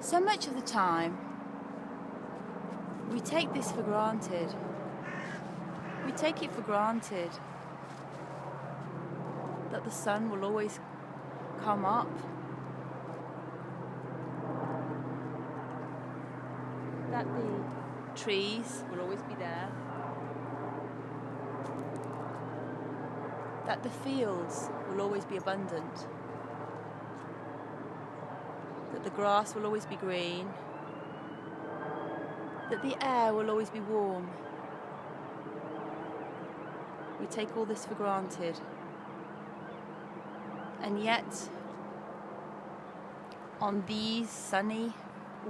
So much of the time, we take this for granted. We take it for granted that the sun will always come up, that the trees will always be there, that the fields will always be abundant, that the grass will always be green, that the air will always be warm. We take all this for granted. And yet, on these sunny,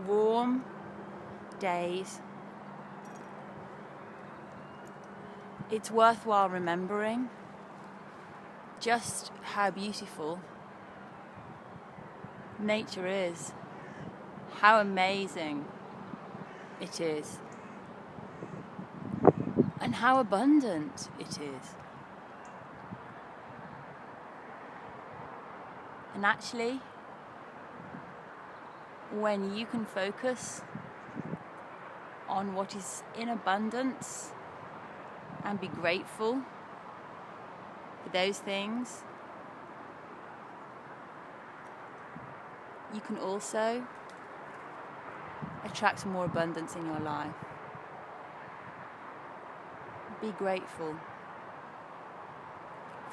warm days, it's worthwhile remembering just how beautiful nature is, how amazing it is, and how abundant it is. And actually, when you can focus on what is in abundance and be grateful for those things, you can also attract more abundance in your life. Be grateful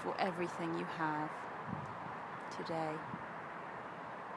for everything you have today.